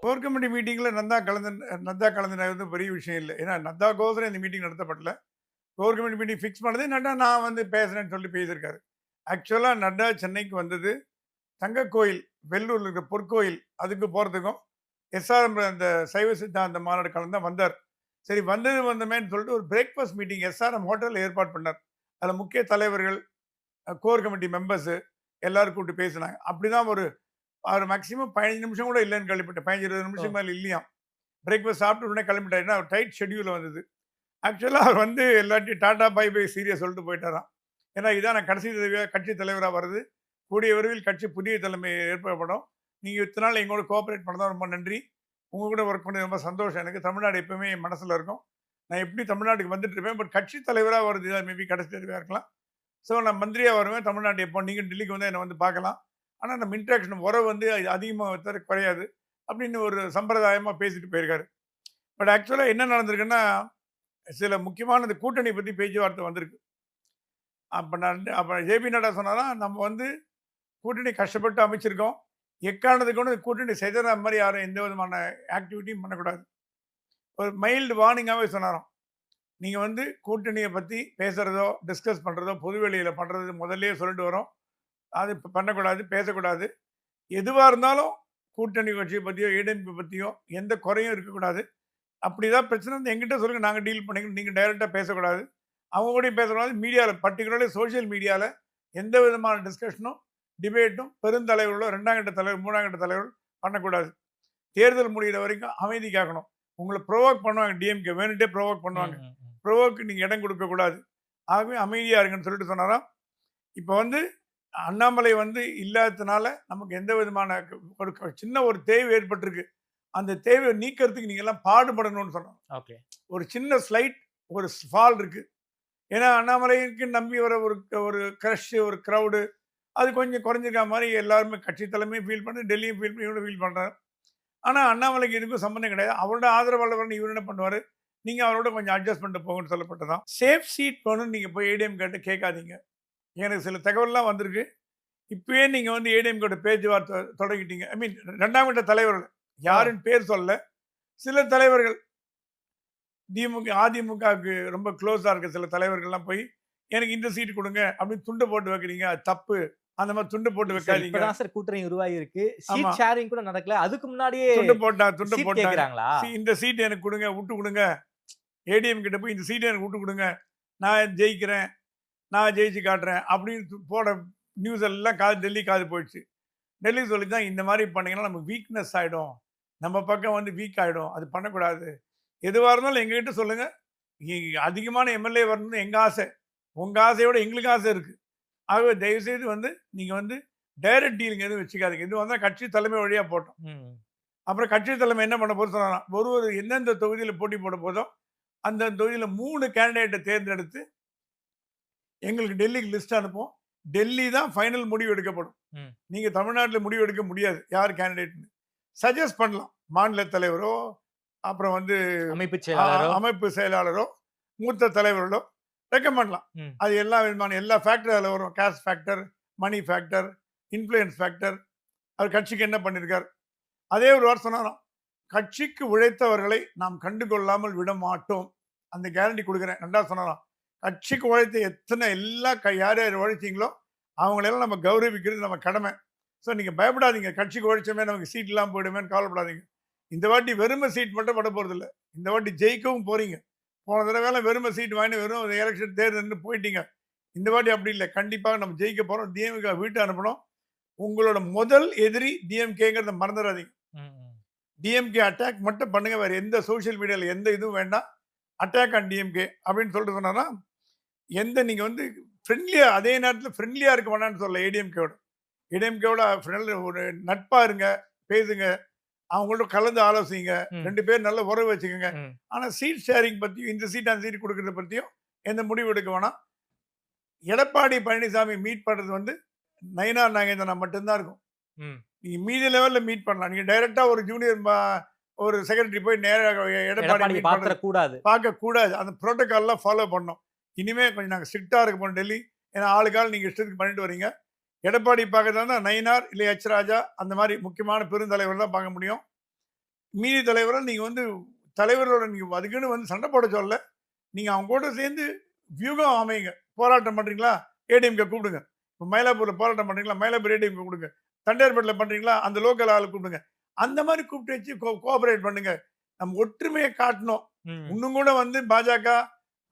Core committee மீட்டிங்ல நத்தா கலந்துனது பெரிய விஷயம் இல்ல. ஏன்னா நத்தாக்கோசரம் இந்த மீட்டிங் நடத்தப்படல. கோர் கமிட்டி மீட்டிங் ஃபிக்ஸ் பண்ணது நட்டா நான் வந்து பேசுறேன்னு சொல்லி பேசியிருக்காரு. ஆக்சுவலா நட்டா சென்னைக்கு வந்தது தங்க கோயில், வெள்ளூர்ல இருக்கிற பொற்கோயில் அதுக்கு போறதுக்கும், எஸ்ஆர்எம் அந்த சைவ சித்தாந்த மாநாடு கலந்து தான் வந்தார். சரி வந்தது வந்தோமேன்னு சொல்லிட்டு ஒரு பிரேக்ஃபாஸ்ட் மீட்டிங் எஸ்ஆர்எம் ஹோட்டல்ல ஏற்பாடு பண்ணார். அதுல முக்கிய தலைவர்கள், கோர் கமிட்டி மெம்பர்ஸ் எல்லாரும் கூப்பிட்டு பேசினாங்க. அப்படிதான் ஒரு மேக்ஸிமம் 15 நிமிஷம் கூட இல்லன்னு கேள்விப்பட்டேன். 15, 20 ஓ! நிமிஷம் மேல இல்லையாம். பிரேக்ஃபாஸ்ட் சாப்பிட்ட உடனே கிளம்பிட்டாரு. ஏன்னா டைட் ஷெட்யூல்ல வந்தது. ஆக்சுவலா அவர் வந்து எல்லாத்தையும் டாடா பை பை சீரியா சொல்லிட்டு போயிட்டாராம். ஏன்னா இதான் நான் கடைசி தடவையா கட்சி தலைவரா வர்றது. கூடிய விரைவில் கட்சி புதிய தலைமை ஏற்படப்படும். நீங்க இத்தன நாள் எங்களோட கோஆப்பரேட் பண்ணது ரொம்ப நன்றி. உங்க கூட ஒர்க் பண்ணது ரொம்ப சந்தோஷம் எனக்கு. தமிழ்நாடு எப்பவுமே என் மனசுல இருக்கும். நான் எப்படி தமிழ்நாட்டுக்கு வந்துட்டு இருப்பேன். பட் கட்சி தலைவரா வர்றது தான் மேபி கடைசி தடவையா இருக்கலாம். ஸோ நான் மந்திரியா வருவேன். தமிழ்நாட்டு எப்போ நீங்க டெல்லிக்கு வந்தா என்ன வந்து பார்க்கலாம். ஆனா நம்ம இன்டராக்ஷன் உறவு வந்து அதிகமா தவிர குறையாது. அப்படின்னு ஒரு சம்பிரதாயமா பேசிட்டு போயிருக்காரு. பட் ஆக்சுவலா என்ன நடந்திருக்குன்னா, சில முக்கியமான இந்த கூட்டணி பத்தி பேச்சுவார்த்தை வந்திருக்கு. அப்ப ஜேபி நட்டா சொன்னாராம், நம்ம வந்து கூட்டணி கஷ்டப்பட்டு அமைச்சிருக்கோம். எக்காரணத்துக்கு கொண்டு கூட்டணி சிதற மாரி யாரும் எந்த விதமான ஆக்டிவிட்டியும் பண்ணக்கூடாது. ஒரு மைல்டு வார்னிங்காவே சொன்னாராம். நீங்க வந்து கூட்டணிய பத்தி பேசுறதோ, டிஸ்கஸ் பண்றதோ, பொது வெளியில பண்றது முதல்லயே சொல்லிட்டு வரோம். அது பண்ணக்கூடாது, பேசக்கூடாது. எதுவா இருந்தாலும் கூட்டணி கட்சிய பத்தியோ, ஏடிஎம்கே பத்தியோ எந்த குறையும் இருக்கக்கூடாது. அப்படி ஏதாவது பிரச்சனை இருந்தா என்கிட்ட சொல்லுங்க. நாங்க டீல் பண்ணிக்கிறோம். நீங்க டைரக்ட்டா பேசக்கூடாது. அவங்க கூடயும் பேசக்கூடாது. மீடியால பர்ட்டிகுலர்லி சோசியல் மீடியால எந்த விதமான டிஸ்கஷனும், டிபேட்டும் பெருந்தலைவர்களோ, 2ஆம் கட்ட தலைவர், 3ஆம் கட்ட தலைவர்கள் பண்ணக்கூடாது. தேர்தல் முடியிற வரைக்கும் அமைதி காக்கணும். உங்கள புரோவோக் பண்ணுவாங்க டிஎம்கே. வேணும்ட்டே புரோவோக் ம், பண்ணுவாங்க. ம், ம். புரோவோக்கு நீங்க இடம் கொடுக்கக்கூடாது. ஆகவே அமைதியா இருங்கன்னு சொல்லிட்டு சொன்னாராம். இப்ப வந்து அண்ணாமலை வந்து இல்லாததுனால நமக்கு எந்த விதமான சின்ன ஒரு தேய்வு ஏற்பட்டிருக்கு. அந்த தேவைய நீக்கிறதுக்கு நீங்க எல்லாம் பாடுபடணும்னு சொன்னாங்க. ஓகே. ஒரு சின்ன ஸ்லைட் ஒரு ஃபால் இருக்கு. ஏன்னா அண்ணாமலைக்கு நம்பி வர ஒரு ஒரு கிரஷ் ஒரு கிரவுடு அது கொஞ்சம் குறைஞ்சிருக்க மாரி எல்லாருமே கட்சி தலைமையும் ஃபீல் பண்ணுது. டெல்லியும் ஃபீல் பண்ணி இவரும் ஃபீல் பண்றாரு. ஆனா அண்ணாமலைக்கு இதுக்கும் சம்மந்தம் கிடையாது. அவரோட ஆதரவாளர் இவர் என்ன பண்ணுவாரு? நீங்க அவரோட கொஞ்சம் அட்ஜஸ்ட் பண்ணிட்டு போங்கன்னு சொல்லப்பட்டதாம். சேஃப் சீட் வேணும்னு நீங்க போய் ஏடிஎம் கிட்ட கேட்காதீங்க. எனக்கு சில தகவல்லாம் வந்திருக்கு. இப்பயே நீங்க வந்து ஏடிஎம் கூட பேச்சுவார்த்தை தொடங்கிட்டீங்க. ஐ மீன் 2ஆம் கட்ட தலைவர்கள். ஓ! யாருன்னு பேர் சொல்லல. சில தலைவர்கள் அதிமுகவுக்கு ரொம்ப க்ளோஸா இருக்க சில தலைவர்கள்லாம் போய், எனக்கு இந்த சீட் குடுங்க அப்படின்னு துண்டு போட்டு வைக்கிறீங்க. அது தப்பு. அந்த மாரி துண்டு போட்டு சார் வைக்காதீங்க. இப்ப தான் சார் கூட்டணி உருவாகி இருக்கு. ஆமா. சீட் ஷேரிங் கூட நடக்கல. அதுக்கு முன்னாடியே துண்டு சீட் போட்டாங்க. கேட்கிறாங்களா? இந்த சீட் எனக்கு குடுங்க. வுட்டு குடுங்க. ஏடிஎம் கிட்ட போய் இந்த சீட்ட எனக்கு வுட்டு குடுங்க. நான் ஜெயிக்கிறேன். நான் ஜெயிச்சு காட்டுறேன். அப்படின்னு போட நியூஸ் எல்லாம் டெல்லி காது போயிடுச்சு. டெல்லி சொல்லிச்சான், இந்த மாரி பண்ணீங்கன்னா நமக்கு வீக்னஸ் ஆயிடும். நம்ம பக்கம் வந்து வீக் ஆயிடும். அது பண்ணக்கூடாது. எதுவா இருந்தாலும் எங்ககிட்ட சொல்லுங்க. இ அதிகமான எம்எல்ஏ வரணும்னு எங்க ஆசை. உங்க ஆசையோட எங்களுக்கு ஆசை இருக்கு. ஆகவே தயவுசெய்து வந்து நீங்க வந்து டைரக்ட் டீலிங் எதுவும் வச்சுக்காதீங்க. இது வந்தா கட்சி தலைமை வழியா போட்டும். ம். அப்புறம் கட்சி தலைமை என்ன பண்ண போதுன்னு சொன்னாராம். ஒரு எந்தெந்த தொகுதியில போட்டி போட போதோ, அந்த தொகுதியில 3 கேண்டிடேட்ட தேர்ந்தெடுத்து எங்களுக்கு டெல்லிக்கு லிஸ்ட் அனுப்புவோம். டெல்லி தான் ஃபைனல் முடிவு எடுக்கப்படும். ம். நீங்க தமிழ்நாட்டுல முடிவு எடுக்க முடியாது. யார் கேண்டிடேட்ன்னு. சஜெஸ்ட் பண்ணலாம். மாநில தலைவரோ, அப்புறம் வந்து அமைப்பு செயலாளரோ? அமைப்பு செயலாளரோ, மூத்த தலைவர்களோ ரெக்கமெண்ட்லாம். ம். அது எல்லா விதமான எல்லா ஃபேக்டர் அதில வரும். கேஷ் ஃபேக்டர், மணி ஃபேக்டர், இன்ஃப்ளூயன்ஸ் ஃபேக்டர். அவர் கட்சிக்கு என்ன பண்ணியிருக்கார். அதே ஒரு வார்த்தை சொன்னாராம். கட்சிக்கு உழைத்தவர்களை நாம் கண்டுகொள்ளாமல் விடமாட்டோம். அந்த கேரண்டி குடுக்குறேன். 2வது சொன்னாராம். கட்சிக்கு உழைத்த எத்தனை எல்லா யார் யார் உழைச்சீங்களோ, அவங்களெல்லாம் நம்ம கௌரவிக்கிறது நம்ம கடமை. ஸோ நீங்க பயப்படாதீங்க. கட்சிக்கு உழைச்சோமே நமக்கு சீட் இல்லாம போயிடுமேன்னு கவலைப்படாதீங்க. இந்த வாட்டி வெறும சீட் மட்டும் பட போறதில்ல. இந்த வாட்டி ஜெயிக்கவும் போறீங்க. போன தடவைலாம் வெறும சீட் வாங்கி வெறும் எலக்ஷன் தேர்தல்ன்னு போயிட்டீங்க. இந்த வாட்டி அப்படி இல்ல. கண்டிப்பாக நம்ம ஜெயிக்க போறோம். டிஎம்கே வீட்டுக்கு அனுப்பணும். உங்களோட முதல் எதிரி டிஎம்கேங்கிறத மறந்துடாதீங்க. ம், ம். டிஎம்கே அட்டாக் மட்டும் பண்ணுங்க. வேற எந்த சோசியல் மீடியால எந்த இதுவும் வேண்டாம். அட்டாக் ஆன் டிஎம்கே அப்படின்னு சொல்லிட்டு சொன்னார்னா, நீங்க வந்து ஃப்ரெண்ட்லியா அதே நேரத்தில ஃப்ரெண்ட்லியா இருக்க வேணாம்னு சொல்லல ஏடிஎம்கேவோட. ஏடிஎம்கேவோட ஒரு நட்பா இருங்க, பேசுங்க. அவங்களோட கலந்து ஆலோசிங்க. ம். 2 பேரும் நல்ல உறவு வச்சுக்கங்க. ம். ஆனா சீட் ஷேரிங் பத்தியும், இந்த சீட் அந்த சீட் குடுக்குறத பத்தியும் எந்த முடிவு எடுக்க வேணாம். எடப்பாடி பழனிசாமி மீட் பண்றது வந்து நயினார் நாகேந்திரனா மட்டும் தான் இருக்கும். ம். நீங்க மீதி லெவல்ல மீட் பண்ணலாம். நீங்க டைரக்ட்டா ஒரு ஜூனியர் ஒரு செக்ரட்டரி போய் நேரா எடப்பாடி எடப்பாடிய மீட் பண்றது பாத்துறக்கூடாது. பார்க்கக்கூடாது. அந்த புரோட்டோகால்லாம் ஃபாலோ பண்ணணும். இனிமே கொஞ்சம் நாங்க ஸ்ட்ரிக்ட்டா இருக்க போறோம் டெல்லி. ஏன்னா ஆளுக்கு ஆள் நீங்க இஷ்டத்துக்கு பண்ணிட்டு வரீங்க. எடப்பாடி பார்க்கறதா இருந்தா நயினார் இல்ல எச் ராஜா அந்த மாரி முக்கியமான பெருந்தலைவர் தான் பார்க்க முடியும். மீதி தலைவரா நீங்க வந்து தலைவரோட நீங்க அதுக்குன்னு வந்து சண்டை போட சொல்லல. நீங்க அவங்க கூட சேர்ந்து வியூகம் அமையுங்க. போராட்டம் பண்றீங்களா? ஏடிஎம்கே கூப்பிடுங்க. இப்ப மயிலாப்பூர்ல போராட்டம் பண்றீங்களா? மயிலாப்பூர் ஏடிஎம்கே கூப்பிடுங்க. தண்டையார்பேட்டையில பண்றீங்களா? அந்த லோக்கல் ஆள கூப்பிடுங்க. அந்த மாரி கூப்பிட்டு வச்சு கோஆப்பரேட் பண்ணுங்க. நம்ம ஒற்றுமைய காட்டணும். ம். இன்னும் கூட வந்து பாஜக,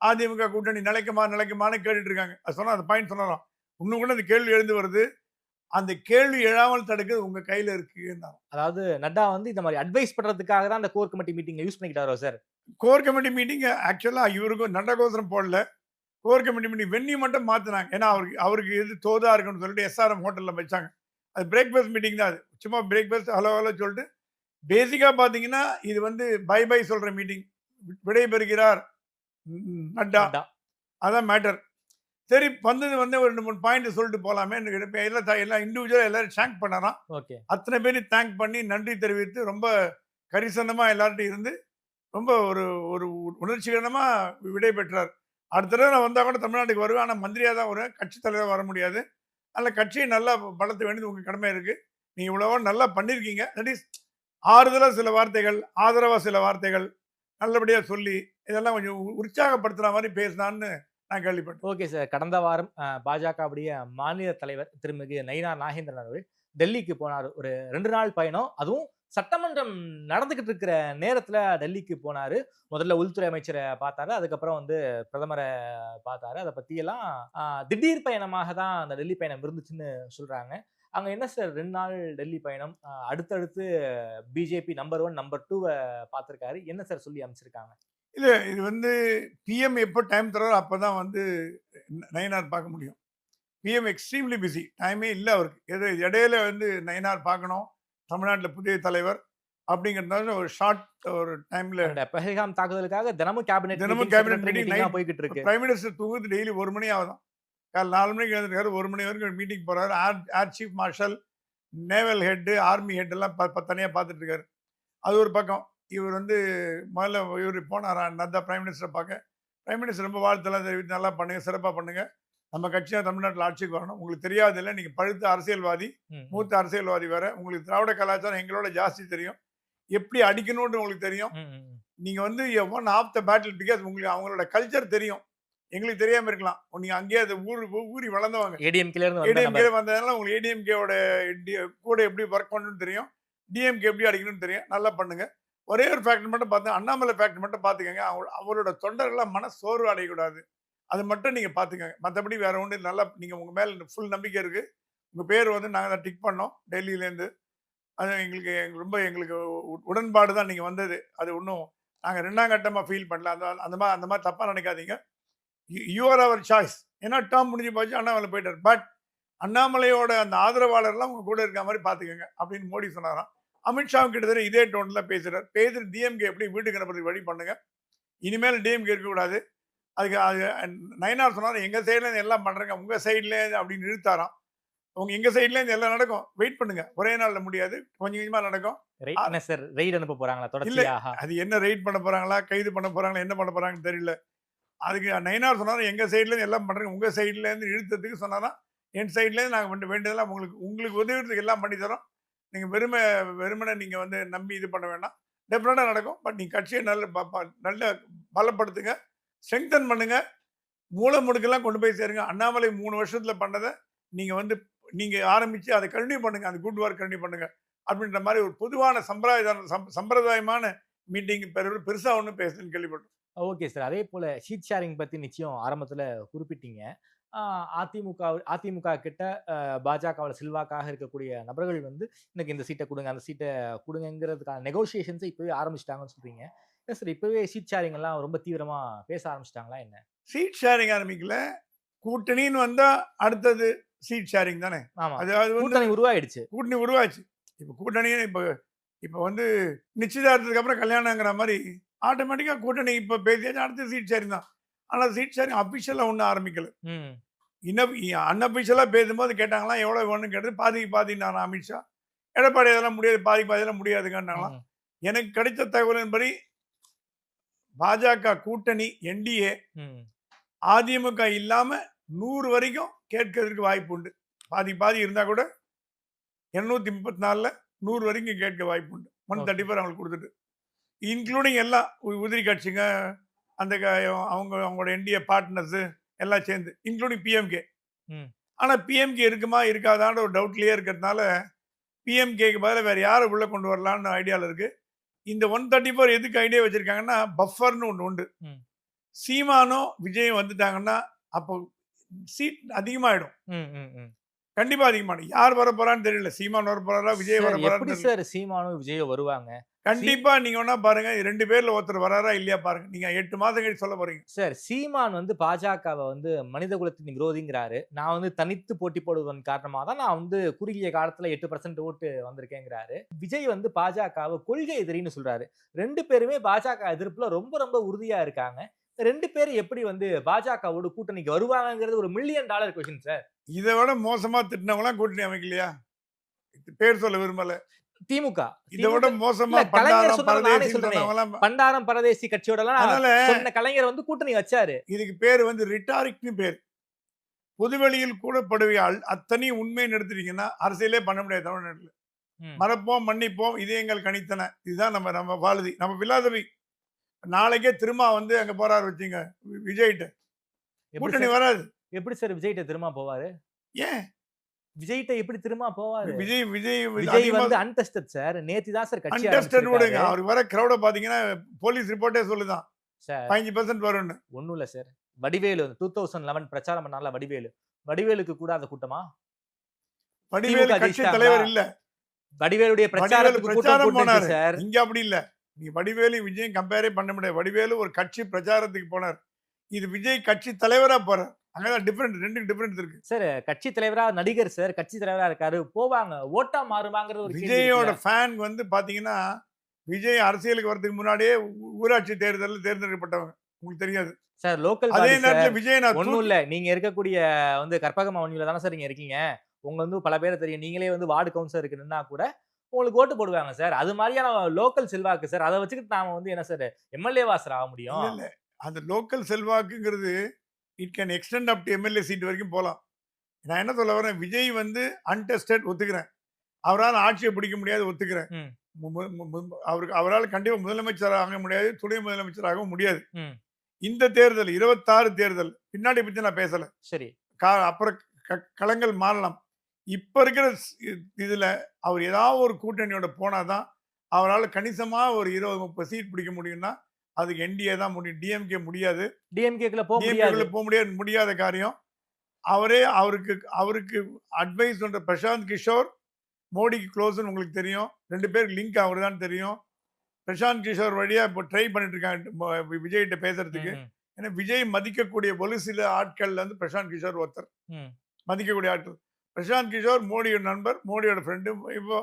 அதிமுக கூட்டணி நிலைக்குமா நிலைக்குமான்னு கேட்டுட்டு இருக்காங்க. அது சொன்னா அந்த பாயிண்ட் சொன்னாராம். இன்னும் கூட அந்த கேள்வி எழுந்து வருது. அந்த கேள்வி எழாமல் தடுக்கிறது உங்க கையில இருக்குன்னாராம். அதாவது நட்டா வந்து இந்த மாரி அட்வைஸ் பண்றதுக்காக தான் அந்த கோர் கமிட்டி மீட்டிங்க யூஸ் பண்ணிக்கிட்டாரோ சார்? கோர் கமிட்டி மீட்டிங் ஆக்சுவலா இவருக்கும் நட்டகோசரம் போடல. கோர் கமிட்டி மீட்டிங் வென்யூ மட்டும் மாத்துனாங்க. ஏன்னா அவருக்கு அவருக்கு எது தோதா இருக்குன்னு சொல்லிட்டு எஸ்ஆர்எம் ஹோட்டல்ல வச்சாங்க. அது பிரேக்ஃபாஸ்ட் மீட்டிங் தான் அது. சும்மா பிரேக்ஃபாஸ்ட் ஹலோ ஹலோ சொல்லிட்டு பேசிக்கா பார்த்தீங்கன்னா, இது வந்து பை பை சொல்ற மீட்டிங். விடைபெறுகிறார் நட்டா. நட்டா. அதான் மேட்டர். சரி வந்தது வந்து ஒரு 2, 3 பாயிண்ட் சொல்லிட்டு போலாமே. எல்லாம் இண்டிவிஜுவலா எல்லாரும் தேங்க் பண்ணாராம். ஓகே. அத்தனை பேரையும் தேங்க் பண்ணி நன்றி தெரிவித்து ரொம்ப கரிசனமா எல்லார்ட்டயும் இருந்து ரொம்ப ஒரு ஒரு உணர்ச்சிகரமா விடை பெற்றார். அடுத்த தடவ நான் வந்தா கூட தமிழ்நாட்டுக்கு வருவேன். ஆனா மந்திரியா தான் வருவேன். கட்சித் தலைவரா வர முடியாது. அதனால கட்சியை நல்லா வளர்த்த வேண்டியது உங்க கடமை இருக்கு. நீங்க இவ்வளவோ நல்லா பண்ணியிருக்கீங்க. தட் இஸ் ஆறுதலா சில வார்த்தைகள், ஆதரவா சில வார்த்தைகள் நல்லபடியா சொல்லி, இதெல்லாம் கொஞ்சம் உற்சாகப்படுத்துற மாரி பேசினான்னு நான் கேள்விப்பட்டேன். Okay sir. கடந்த வாரம் பாஜகவுடைய மாநில தலைவர் திருமிகு நயினார் நாகேந்திரன் அவர்கள் டெல்லிக்கு போனாரு. ஒரு 2 நாள் பயணம். அதுவும் சட்டமன்றம் நடந்துகிட்டு இருக்கிற நேரத்துல டெல்லிக்கு போனாரு. முதல்ல உள்துறை அமைச்சர பார்த்தாரு. அதுக்கப்புறம் வந்து பிரதமர பார்த்தாரு. அத பத்தியெல்லாம் திடீர் பயணமாக தான் அந்த டெல்லி பயணம் இருந்துச்சுன்னு சொல்றாங்க. அங்க என்ன சார் 2 நாள் டெல்லி பயணம். அடுத்தடுத்து பிஜேபி நம்பர் 1, நம்பர் 2வ பார்த்திருக்காரு. என்ன சார் சொல்லி அனுப்பிச்சிருக்காங்க? இல்ல இது வந்து பிஎம் எப்போ டைம் தர்றாரோ அப்பதான் வந்து நயினார் பார்க்க முடியும். PM extremely busy. டைமே இல்ல அவருக்கு. ஏதோ இடையில வந்து நயினார் பார்க்கணும். தமிழ்நாட்டுல புதிய தலைவர் அப்படிங்கிறதுனால ஒரு ஷார்ட் ஒரு டைம்ல அந்த பெஹல்காம் தாக்குதலுக்காக தினமும் கேபினெட் தினமும் meeting, cabinet secretary meeting meeting தான் நைட் போய்க்கிட்டு இருக்கு. பிரைம் மினிஸ்டர் தூங்குறது டெய்லி 1 மணி ஆகுதாம். காலைல 4 மணிக்கு எழுந்திருக்காரு. 1 மணி வரைக்கும் மீட்டிங் போறாரு. Air chief marshal, naval head, army head எல்லாம் தனியா பார்த்துட்டு இருக்காரு. அது ஒரு பக்கம். இவர் வந்து முதல்ல இவர் போனாராம் நட்டா பிரைம் மினிஸ்டரை பார்க்க. பிரைம் மினிஸ்டர் ரொம்ப வாழ்த்தெல்லாம் தெரிவித்து நல்லா பண்ணுங்க, சிறப்பா பண்ணுங்க. நம்ம கட்சியா தமிழ்நாட்டுல ஆட்சிக்கு வரணும். உங்களுக்கு தெரியாதில்ல, நீங்க பழுத்த அரசியல்வாதி, ம், ம். மூத்த அரசியல்வாதி வேற. உங்களுக்கு திராவிட கலாச்சாரம் எங்களோட ஜாஸ்தி தெரியும். எப்படி அடிக்கணும்னு உங்களுக்கு தெரியும். ம், ம். நீங்க வந்து one of the battle because உங்களுக்கு அவங்களோட கல்ச்சர் தெரியும். எங்களுக்கு தெரியாம இருக்கலாம். நீங்க அங்கேயே அது ஊறி வளர்ந்தவங்க. ஏடிஎம்கேல இருந்து வந்த ஏடிஎம்கே நபர். வந்ததுனால உங்களுக்கு ஏடிஎம்கேவோட கூட எப்படி ஒர்க் பண்ணணும்னு தெரியும். டிஎம்கே எப்படி அடிக்கணும்னு தெரியும். நல்லா பண்ணுங்க. ஒரே ஒரு ஃபேக்டர் மட்டும் பார்த்து அண்ணாமலை ஃபேக்டர் மட்டும் பார்த்துக்கங்க. அவரோட தொண்டர்கள்லாம் மன சோர்வு அடையக்கூடாது. அது மட்டும் நீங்க பார்த்துக்கங்க. மத்தபடி வேற ஒண்ணும் நல்லா நீங்க உங்க மேல ஃபுல் நம்பிக்கை இருக்கு. உங்க பேர் வந்து நாங்க தான் டிக் பண்ணோம் டெல்லியிலேருந்து. அது எங்களுக்கு உடன்பாடு தான் நீங்க வந்தது. அது ஒண்ணும் நாங்க 2ஆம் கட்டமா ஃபீல் பண்ணல. அந்த மாரி தப்பா நினைக்காதீங்க. You are our choice. ஏன்னா டேர்ம் முடிஞ்சு போச்சு. அண்ணாமலை போயிட்டார். பட் அண்ணாமலையோட அந்த ஆதரவாளர்லாம் உங்க கூட இருக்க மாரி பார்த்துக்கங்க அப்படின்னு மோடி சொன்னாராம். அமித்ஷாவும் கிட்டத்தட்ட இதே டோன்ல பேசுறாரு. பேசிட்டு டிஎம்கே எப்படி வீட்டுக்கு அனுப்புறதுக்கு வழி பண்ணுங்க. இனிமேல் டிஎம்கே இருக்கக்கூடாது. அதுக்கு அது நயினார் சொன்னாரு எங்க சைடுல இருந்து எல்லாம் பண்றேங்க. உங்க சைடுல அப்படின்னு இழுத்தாராம். உங்க எங்க சைடுல இருந்து எல்லாம் நடக்கும். வெயிட் பண்ணுங்க. ஒரே நாள்ல முடியாது. கொஞ்சம் கொஞ்சமா நடக்கும். என்ன சார் ரெய்ட் அனுப்ப போறாங்களா இல்ல தொடர்ச்சியா? அது என்ன ரெய்ட் பண்ண போறாங்களா, கைது பண்ண போறாங்களா, என்ன பண்ண போறாங்கன்னு தெரியல. அதுக்கு நயினார் சொன்னாரு எங்க சைடுல இருந்து எல்லாம் பண்றேங்க. உங்க சைடுல இருந்து இழுத்ததுக்கு சொன்னாராம். என் சைடுல இருந்து நாங்க வேண்டியதெல்லாம் உங்களுக்கு உதவுறதுக்கு எல்லாம் பண்ணி தரோம். நீங்க வெறுமனே நீங்க வந்து நம்பி இது பண்ண வேண்டாம். டெஃபினட்டா நடக்கும். பட் நீங்க கட்சியை நல்ல பலப்படுத்துங்க. ஸ்ட்ரெங்தன் பண்ணுங்க. மூல முடுக்கெல்லாம் கொண்டு போய் சேருங்க. அண்ணாமலை 3 வருஷத்துல பண்ணத நீங்க வந்து நீங்க ஆரம்பிச்சு அதை கன்டினியூ பண்ணுங்க. அந்த குட் ஒர்க் கன்டினியூ பண்ணுங்க. அப்படின்ற மாரி ஒரு பொதுவான சம்பிரதாயமான மீட்டிங் பெருசா ஒண்ணும் பேசுன்னு கேள்விப்பட்டோம். Okay sir. அதே போல ஷீட் ஷேரிங் பத்தி நிச்சயம் ஆரம்பத்துல குறிப்பிட்டீங்க. அதிமுக கிட்ட பாஜகவுல செல்வாக்காக இருக்கக்கூடிய நபர்கள் வந்து எனக்கு இந்த சீட்ட குடுங்க, அந்த சீட்ட குடுங்கங்கிறதுக்கான நெகோசியேஷன்ஸ இப்பவே ஆரம்பிச்சுட்டாங்கன்னு சொல்றீங்க. என்ன சார் இப்பவே ஷீட் ஷேரிங் எல்லாம் ரொம்ப தீவிரமா பேச ஆரம்பிச்சுட்டாங்களா என்ன? சீட் ஷேரிங் ஆரம்பிக்கல. கூட்டணின்னு வந்தா அடுத்தது சீட் ஷேரிங் தானே. ஆமா. அதாவது வந்து கூட்டணி உருவாயிடுச்சு. கூட்டணி உருவாச்சு. இப்ப கூட்டணியே இப்ப வந்து நிச்சயதார்த்தத்துக்கு அப்புறம் கல்யாணங்கிற மாரி ஆட்டோமேட்டிக்கா கூட்டணி இப்ப பேசியாச்சு. அடுத்து சீட் ஷேரிங் தான். ஆனா சீட் ஷேரிங் அபிஷியலா ஒண்ணும் ஆரம்பிக்கல. ம். அன்அபிஷியலா பேசும்போது கேட்டாங்களாம் எவ்வளவு வேணும்னு கேட்டது பாதிக்கு பாதினாராம் அமித்ஷா. எடப்பாடி அதெல்லாம் முடியாது, பாதிக்கு பாதியெல்லாம் முடியாதுங்கன்னாங்களாம். ம். எனக்கு கிடைத்த தகவலின்படி பாஜக கூட்டணி என்டிஏ ம். அதிமுக இல்லாம 100 வரைக்கும் கேட்கறதுக்கு வாய்ப்பு உண்டு. பாதி இருந்தா கூட 234ல 100 வரைக்கும் கேட்க வாய்ப்பு உண்டு. ஓகே. 134 அவங்களுக்கு கொடுத்துட்டு, இன்க்ளூடிங் எல்லாம் உதிரி கட்சிங்க, அந்த அவங்களோட என்டிஏ பார்ட்னர்ஸ் எல்லாம் சேர்ந்து, இன்க்ளூடிங் பிஎம்கே. ம். ஆனா பிஎம்கே இருக்குமா இருக்காதான்னு ஒரு டவுட்லயே இருக்கிறதுனால, பிஎம்கேக்கு பதிலா வேற யாரை உள்ள கொண்டு வரலாம்னு ஐடியால இருக்கு. இந்த 134 எதுக்கு ஐடியா வச்சிருக்காங்கன்னா, பஃபர்ன்னு ஒண்ணு உண்டு. ம். சீமானும் விஜயும் வந்துட்டாங்கன்னா, அப்போ சீட் அதிகமாயிடும். ம். ம். ம். கண்டிப்பா அதிகமாயிடும். யார் வரப்போறான்னு தெரியல. சீமான் வரப்போறாரா, விஜய் சார் வரப்போறான்னு எப்படி தெரியல. சார் சீமானும், விஜயும் வருவாங்க? சீ கண்டிப்பா நீங்க வேணா பாருங்க. 2 பேர்ல ஒருத்தர் வராரா இல்லையா பாருங்க. நீங்க 8 மாதம் கழிச்சு சொல்ல போறீங்க. சார் சீமான் வந்து பாஜகவ வந்து மனித குலத்தின் விரோதிங்கிறாரு. நான் வந்து தனித்து போட்டி போடுவதன் காரணமா தான் நான் வந்து குறுகிய காலத்துல 8% ஓட்டு வந்திருக்கேங்கிறாரு. விஜய் வந்து பாஜகவ கொள்கை எதிரின்னு சொல்றாரு. 2 பேருமே பாஜக எதிர்ப்புல ரொம்ப ரொம்ப உறுதியா இருக்காங்க. 2 பேரும் எப்படி வந்து பாஜகவோட கூட்டணிக்கு வருவாங்கங்கிறது ஒரு $1 மில்லியன் கொஸ்டின் சார். இத விட மோசமா திட்டினவங்கலாம் கூட்டணி அமைக்கலையா? பேர் சொல்ல விரும்பல. திமுக. இத விட திமுக மோசமா இல்ல கலைஞர் பண்டாரம், சொன்னத நானே பரதேசின்னு சொல்றேனே. சொன்னவங்கலாம். பண்டாரம் பரதேசி கட்சியோடலாம் அதனால சொன்ன கலைஞர் வந்து கூட்டணி வச்சாரு. இதுக்கு பேரு வந்து ரிட்டாரிக்ன்னு பேரு. பொதுவெளியில் கூறப்படுகிற அத்தனையும் உண்மைன்னு எடுத்துட்டீங்கன்னா, அரசியலே பண்ண முடியாது தமிழ்நாட்டுல. ம். மறப்போம், மன்னிப்போம், இதயங்கள் கனித்தன. இதுதான் நம்ம நம்ம வாழுதி. நம்ம பிலாசபி. நாளைக்கே திரும்ப வந்து அங்க போறாரு வச்சுங்க விஜய்ட்ட. எப்படி கூட்டணி சார் வராது. எப்படி சார் விஜய்ட்ட திரும்ப போவாரு? ஏன்? விஜய்ட்ட எப்படி திரும்ப போவாரு? விஜய் விஜய் விஜய் அதிகமா வந்து அன்டெஸ்டட் சார். நேத்து தான் சார் கட்சி அன்டெஸ்டட் விடுங்க. ஆரம்பிச்சிருக்காரு. அவருக்கு வர கிரவுட பாத்தீங்கன்னா, போலீஸ் ரிப்போர்ட்டே சொல்லுதான். சார் 15% வரும்னு. ஒண்ணும் இல்ல சார். வடிவேலு 2011 பிரச்சாரம் பண்ணார்ல வடிவேலு. வடிவேலுக்கு கூடாத கூட்டமா? வடிவேலு திமுக கட்சி ஜெயிச்சிட்டாங்களா? தலைவர் இல்ல. வடிவேலுடைய வடிவேலு பிரச்சாரத்துக்கு கூட்டம் பிரச்சாரம் கூட்டுனுச்சு போனாரு. சார். இங்க அப்படி இல்ல. நீங்க வடிவேலு, விஜயும் கம்பேரே பண்ண முடியாது. வடிவேலு ஒரு கட்சி பிரச்சாரத்துக்கு போனார். இது விஜய் கட்சி தலைவரா போறார். அங்கதான் டிஃபரண்ட். 2க்கும் டிஃபரன்ஸ் இருக்கு. சார் கட்சி தலைவரா நடிகர் சார். கட்சி தலைவரா இருக்காரு. போவாங்க. ஓட்டா மாறுவாங்கறது ஒரு கேள்வி விஜயோட இருக்குல்ல. ஃபேன் வந்து பாத்தீங்கன்னா, விஜய் அரசியலுக்கு வரதுக்கு முன்னாடியே ஊராட்சி தேர்தல்ல தேர்ந்தெடுக்கப்பட்டவங்க. உங்களுக்கு தெரியாது. சார் லோக்கல் அதே பாடி நேரத்துல சார். விஜய் நான் ஒண்ணும் இல்ல. நீங்க இருக்கக்கூடிய வந்து கற்பகம் அவென்யூல தானே சார் நீங்க இருக்கீங்க. உங்க வந்து பல பேர தெரியும். நீங்களே வந்து வார்டு கவுன்சிலருக்கு நின்னா கூட உங்களுக்கு ஓட்டு போடுவாங்க சார். அது மாரியான லோக்கல் செல்வாக்கு சார். அத வச்சுக்கிட்டு நாம வந்து என்ன சார் எம்எல்ஏவா சார் ஆக இல்ல, முடியும்? இல்ல. அந்த லோக்கல் செல்வாக்குங்கிறது it can extend up to MLA seat வரைக்கும் போலாம். நான் என்ன சொல்ல வரேன், விஜய் வந்து அன்டெஸ்டட் ஒத்துக்கிறேன். அவரால ஆட்சிய பிடிக்க முடியாது ஒத்துக்கிறேன். ம். அவரால கண்டிப்பா முதலமைச்சர் ஆக முடியாது. துணை முதலமைச்சராகவும் முடியாது. ம். இந்த தேர்தல் 26 தேர்தல் பின்னாடி பத்தி நான் பேசல. சரி. அப்புறம் களங்கள் மாறலாம். இப்ப இருக்கிற இதுல அவர் ஏதாவது ஒரு கூட்டணியோட போனாதான் அவரால கணிசமா ஒரு 20, 30 சீட் பிடிக்க முடியும்னா, அதுக்கு என்டிஏ தான் முடியும். டிஎம்கே முடியாது. டிஎம்கேக்குள்ள போ முடியாது. டிஎம்கேக்குள்ள போக முடியாத காரியம். அவரே அவருக்கு அவருக்கு அட்வைஸ் பண்ற பிரசாந்த் கிஷோர் மோடிக்கு க்ளோஸ்ன்னு உங்களுக்கு தெரியும். 2 பேருக்கு லிங்க் அவர்தான் தெரியும். பிரசாந்த் கிஷோர் வழியா இப்போ ட்ரை பண்ணிட்டு இருக்காங்க விஜய்கிட்ட பேசுறதுக்கு. ம். ஏன்னா விஜய் மதிக்கக்கூடிய ஒரு சில ஆட்கள்ல வந்து பிரசாந்த் கிஷோர் ஒருத்தர். ம். மதிக்கக்கூடிய ஆட்கள். பிரசாந்த் கிஷோர் மோடியோட நண்பர், மோடியோட ஃப்ரெண்டு. இப்போ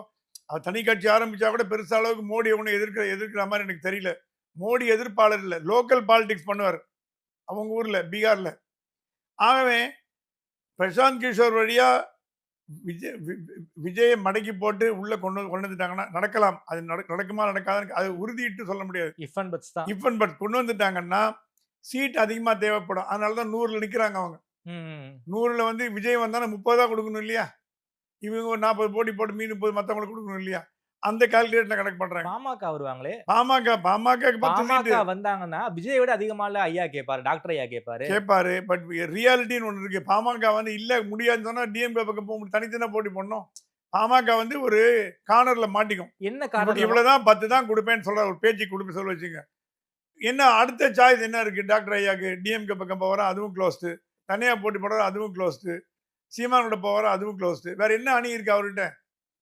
அவர் தனி கட்சி ஆரம்பிச்சா கூட பெருசா அளவுக்கு மோடி ஒன்றும் எதிர்க்கிற மாதிரி எனக்கு தெரியல. மோடி எதிர்ப்பாளர் இல்ல. லோக்கல் பாலிடிக்ஸ் பண்ணுவார். அவங்க ஊர்ல, பீகார்ல. ஆகவே பிரசாந்த் கிஷோர் வழியா விஜயை மடக்கி போட்டு உள்ள கொண்டு வந்துட்டாங்கன்னா நடக்கலாம். அது நடக்குமா நடக்காதுன்னு அது உறுதியிட்டு சொல்ல முடியாது. இஃப் அண்ட் பட்ஸ் தான். இஃப் அண்ட் பட் கொண்டு வந்துட்டாங்கன்னா சீட் அதிகமா தேவைப்படும். அதனால தான் 100ல நிக்கிறாங்க அவங்க. ம். 100ல வந்து விஜய் வந்தாலும் 30 தான் கொடுக்கணும் இல்லையா? இவங்க ஒரு 40 போட்டி போட்டு மீதி 30 மத்தவங்களுக்கு கொடுக்கணும் இல்லையா? அந்த கால்குலேட்ல கணக்கு பண்றாங்க. பாமக வருவாங்களே. பாமகக்கு 10 சீட்டு பாமக வந்தாங்கன்னா விஜயை விட அதிகமால ஐயா கேட்பாரு. டாக்டர் ஐயா கேட்பாரு. கேட்பாரு. பட் ரியாலிட்டின்னு ஒண்ணு இருக்கு. பாமக வந்து இல்ல முடியாதுன்னு சொன்னா டிஎம்கே பக்கம் போக முடியும். தனித்தனியா போட்டி போடணும். பாமக வந்து ஒரு கார்னர்ல மாட்டிக்கும். என்ன காரணம்? இவ்வளவுதான் 10 தான் கொடுப்பேன்னு சொல்ற ஒரு பேச்சு கொடுப்ப சொல்ல வச்சுங்க. என்ன அடுத்த சாய்ஸ் என்ன இருக்கு டாக்டர் ஐயாக்கு? டிஎம்கே பக்கம் போவாரா? அதுவும் க்ளோஸ்டு. தனியா போட்டி போடுறாரு. அதுவும் க்ளோஸ்டு. சீமானோட போவாரா? அதுவும் க்ளோஸ்டு. வேற என்ன அணி இருக்கு அவர்கிட்ட?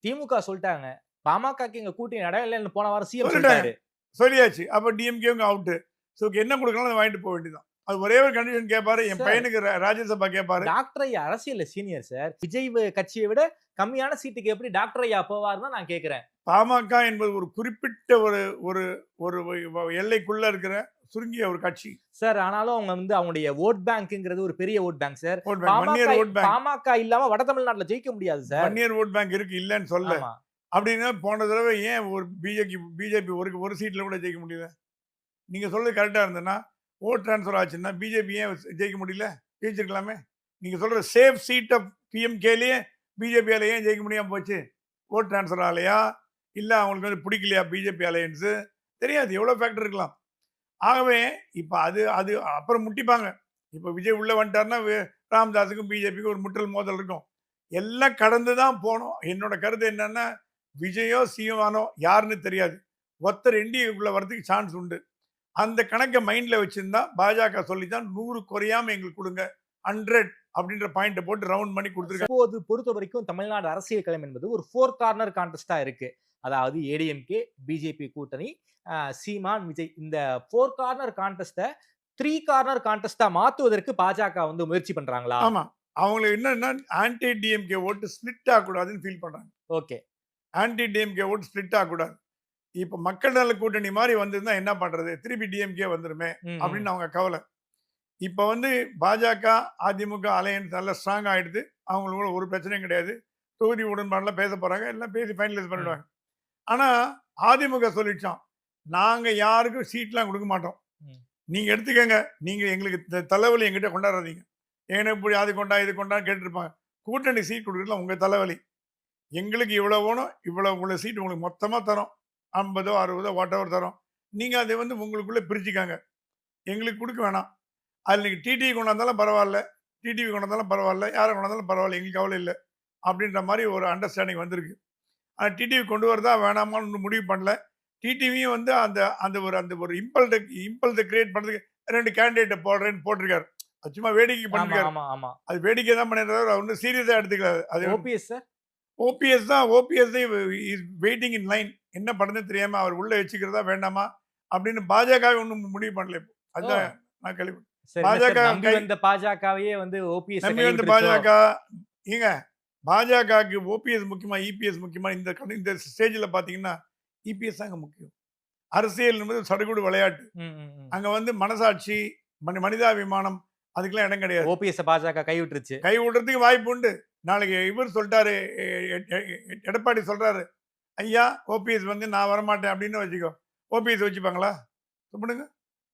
திமுக சொல்லிட்டாங்க. பாமகக்கு எங்க கூட்டணி இடம் இல்லன்னு போன வாரம் சிஎம் சொல்லிட்டாங்க. சொல்லிட்டாரு. சொல்லியாச்சு. அப்ப டிஎம்கேங்க அவுட். சோ என்ன கொடுக்கணும் அதை வாங்கிட்டு போக வேண்டியதான். அது ஒரே ஒரு கண்டிஷன் கேட்பாரு. என் சார், பையனுக்கு ராஜ்யசபா கேட்பாரு. டாக்டர் ஐயா அரசியல்ல சீனியர் சார். விஜய் கட்சியை விட கம்மியான சீட்டுக்கு எப்படி டாக்டர் ஐயா போவாருன்னு நான் கேக்குறேன். பாமக என்பது ஒரு குறிப்பிட்ட ஒரு ஒரு ஒரு எல்லைக்குள்ள இருக்கிற சுருங்கிய ஒரு கட்சி. சார் ஆனாலும் அவங்க வந்து அவங்களுடைய ஓட் பேங்க்ங்கிறது ஒரு பெரிய ஓட் பேங்க் சார். Vote bank, 1 year vote bank. PMK இல்லாம வட தமிழ்நாட்டுல ஜெயிக்க முடியாது சார். 1 இயர் ஓட் பேங்க் இருக்கு இல்லன்னு சொல்ல. ஆமா. அப்படின்னா போன தடவை ஏன் ஒரு பிஜேபி ஒரு சீட்ல கூட ஜெயிக்க முடியல? நீங்க சொல்றது கரெக்டா இருந்ததுன்னா ஓட் டிரான்ஸ்ஃபர் ஆச்சுன்னா பிஜேபி ஏன் ஜெயிக்க முடியல? ஜெயிச்சிருக்கலாமே. நீங்க சொல்ற சேஃப் சீட் ஆஃப் பிஎம்கேலயே பிஜேபியால ஏன் ஜெயிக்க முடியாம போச்சு? ஓட் டிரான்ஸ்ஃபர் ஆலையா இல்ல அவங்களுக்கு வந்து பிடிக்கலையா பிஜேபி அலையன்ஸ் தெரியாது. எவ்வளவு ஃபேக்டர் இருக்கலாம். ஆகவே இப்ப அது அது அப்புறம் முட்டிப்பாங்க. இப்ப விஜய் உள்ள வந்துட்டாருன்னா, ராமதாஸுக்கும் பிஜேபிக்கும் ஒரு முட்டல் மோதல் இருக்கும். எல்லாம் கடந்து தான் போணும். என்னோட கருத்து என்னன்னா, விஜயோ, சீமானோ யாருன்னு தெரியாது. ஒருத்தர் என்டிஏக்குள்ள வரதுக்கு சான்ஸ் உண்டு. அந்த கணக்க மைண்ட்ல வச்சிருந்தா, பாஜக சொல்லித்தான் 100 குறையாம எங்களுக்கு குடுங்க. 100 அப்படின்ற பாயிண்ட்ட போட்டு ரவுண்ட் பண்ணி குடுத்துருக்காங்க. இப்போது பொறுத்தவரைக்கும் தமிழ்நாடு அரசியல் களம் என்பது ஒரு 4 கார்னர் கான்டெஸ்ட்டா இருக்கு. அதாவது ஏடிஎம்கே, பிஜேபி கூட்டணி, சீமான், விஜய் இந்த 4 கார்னர் கான்டெஸ்ட்ட 3 கார்னர் கான்டெஸ்ட்டா மாத்துவதற்கு பாஜக வந்து முயற்சி பண்றாங்களா? ஆமா. அவங்களுக்கு என்னன்னா, ஆன்டி டிஎம்கே ஓட்டு ஸ்ப்ளிட் ஆகக்கூடாதுன்னு ஃபீல் பண்றாங்க. ஓகே. ஆன்டி டிஎம்கே ஓட்டு ஸ்ப்ளிட் ஆகக்கூடாது. இப்ப மக்கள் நல கூட்டணி மாரி வந்திருந்தா என்ன பண்றது? திருப்பி டிஎம்கே வந்துருமே ம், ம். அப்படின்னு அவங்க கவலை. இப்ப வந்து பாஜக, அதிமுக அலையன்ஸ் நல்லா ஸ்ட்ராங் ஆயிடுது. அவங்களுக்குள்ள ஒரு பிரச்சனையும் கிடையாது. தொகுதி உடன்பாடுலாம் பேச போறாங்க. எல்லாம் பேசி ஃபைனலைஸ் ம். பண்ணிடுவாங்க. ஆனா, அதிமுக சொல்லிடுச்சாம். நாங்க யாருக்கும் சீட்லாம் குடுக்க மாட்டோம். ம். நீங்க எடுத்துக்கங்க. நீங்க எங்களுக்கு தலைவலி என்கிட்ட கொண்டாடாதீங்க. எனக்கு இப்படி அது கொண்டா, இது கொண்டான்னு கேட்டுருப்பாங்க. கூட்டணி சீட் குடுக்குறதுல உங்க தலைவலி. எங்களுக்கு இவ்வளோ வேணும். இவ்வளோ சீட் உங்களுக்கு மொத்தமா தரோம். 50ஓ, 60ஓ வாட்டெவர் தரோம். நீங்க அதை வந்து உங்களுக்குள்ள பிரிச்சுக்கங்க. எங்களுக்கு குடுக்க வேணாம். அதுல நீங்க டிடிவி கொண்டாந்தாலும் பரவால்ல. டிடிவி கொண்டாந்தாலும் பரவால்ல. யார கொண்டாந்தாலும் பரவால்ல. எங்களுக்கு கவலை இல்ல. அப்படின்ற மாரி ஒரு அண்டர்ஸ்டாண்டிங் வந்திருக்கு. ஆனா டிடிவி கொண்டு வரதா வேணாமான்னு இன்னும் முடிவு பண்ணல. டிடிவியும் வந்து அந்த அந்த ஒரு இம்பல்ஸ கிரியேட் பண்றதுக்கு 2 கேண்டிடேட்ட போடுறேன்னு போட்டிருக்காரு. அது சும்மா வேடிக்கைக்கு ஆமா, பண்ணிருக்காரு. ஆமா, ஆமா. அது வேடிக்கை தான் பண்ணியிருக்காரு. அவர் ஒண்ணும் சீரியஸா எடுத்துக்கல. அது OPS sir? OPS is waiting in line. என்ன பண்ணுதுன்னு தெரியாம அவர் உள்ள வச்சுக்கிறதா வேண்டாமா? அப்படின்னு பாஜகவே ஒண்ணும் முடிவு பண்ணல இப்போ. ஓ! அதுதான் நான் கேள்வி சரி. இல்ல பாஜக சார் நம்பி கை வந்த பாஜகவையே வந்து ஓபிஎஸ் நம்பி கை வந்து விட்டுருச்சோ? பாஜக ஏங்க பாஜகவுக்கு ஓபிஎஸ் முக்கியமா? இபிஎஸ் முக்கியமா? இந்த ஸ்டேஜ்ல பார்த்தீங்கன்னா, இபிஎஸ் தாங்க முக்கியம். அரசியல் என்பது சடுகுடு விளையாட்டு. ம், ம், ம். அங்க வந்து மனசாட்சி, மனிதாபிமானம் அதுக்கெல்லாம் இடம் கிடையாது. ஓபிஎஸ் பாஜக கை விட்டுருச்சு. கை விடுறதுக்கு வாய்ப்பு உண்டு. நாளைக்கு இவர் சொல்ட்டாரு, எ எ எ எடப்பாடி சொல்றாரு, "ஐயா, ஓபிஎஸ் வந்து நான் வரமாட்டேன்" அப்படின்னு வச்சுக்கோ. ஓபிஎஸ் வச்சுப்பாங்களா? சொல்லுங்க.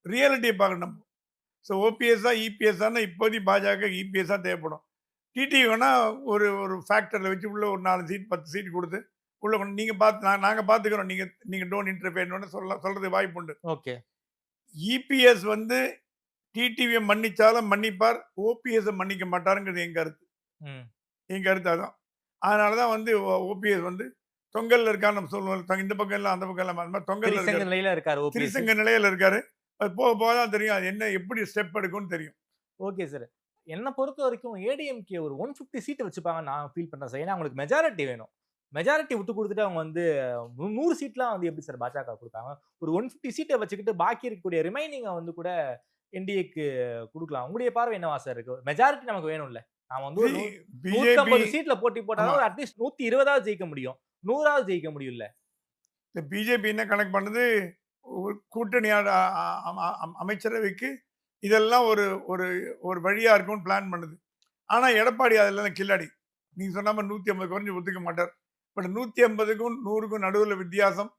ரியாலிட்டிய பார்க்கணும் நம்ம. ஸோ ஓபிஎஸ்ஸா, இபிஎஸ்ஸான்னா இப்போதைக்கு பாஜக இபிஎஸ் தான் தேவைப்படும். டிடிவி வேணா ஒரு ஒரு ஃபேக்டர்ல வச்சு உள்ள ஒரு 4 சீட், 10 சீட் குடுத்து, உள்ள கொண்டு நீங்க பார்த்து நாங்க பார்த்துக்கிறோம். நீங்க நீங்க டோன்ட் இன்டர்ஃபியர்ன்னு சொல்றதுக்கு வாய்ப்பு உண்டு. ஓகே. இபிஎஸ் வந்து டிடிவிய மன்னிச்சாலும் மன்னிப்பார். ஓபிஎஸ்ஸ மன்னிக்க மாட்டாருங்கிறது என் கருத்து. ம். என் கருத்து அதான். அதனால தான் வந்து ஓபிஎஸ் வந்து தொங்கல்ல இருக்கான்னு நம்ம சொல்லுவோம். இந்த பக்கம் இல்ல, அந்த பக்கம் இல்ல. அந்த மாரி தொங்கல்ல திரிசங்க இருக்காரு. நிலையில இருக்காரு ஓபிஎஸ். திரிசங்க நிலையில இருக்காரு. அது போக போக தான் தெரியும். அது என்ன எப்படி ஸ்டெப் எடுக்கும்னு தெரியும். Okay sir. என்ன பொறுத்தவரைக்கும் ஏடிஎம்கே ஒரு 150 சீட் வச்சுப்பாங்கன்னு நான் ஃபீல் பண்றேன் சார். ஏன்னா அவங்களுக்கு மெஜாரிட்டி வேணும். மெஜாரிட்டி விட்டு குடுத்துட்டு அவங்க வந்து 100 சீட்லாம் வந்து எப்படி சார் பாஜக குடுப்பாங்க? ஒரு 150 சீட்ட வச்சுக்கிட்டு பாக்கி இருக்கக்கூடிய ரிமைனிங்க வந்து கூட என்டிஏக்கு குடுக்கலாம். உங்களுடைய பார்வை என்னவா சார் இருக்கு? மெஜாரிட்டி நமக்கு வேணும்ல. நாம வந்து ஒரு பிஜேபி 150 சீட்ல போட்டி போட்டா ஆமா. தான் அட்லீஸ்ட் 120வது ஜெயிக்க முடியும். 100வது ஜெயிக்க முடியும்ல. இந்த பிஜேபி என்ன கணக்கு பண்ணுது, ஒரு கூட்டணி அமைச்சரவைக்கு இதெல்லாம் ஒரு ஒரு ஒரு வழியா இருக்கும்னு பிளான் பண்ணுது. ஆனா எடப்பாடி அதெல்லாம் கில்லாடி. நீங்க சொன்ன மாரி 150 குறைஞ்சு ஒத்துக்க மாட்டார். பட் 150க்கும் 100க்கும் நடுவுல வித்தியாசம்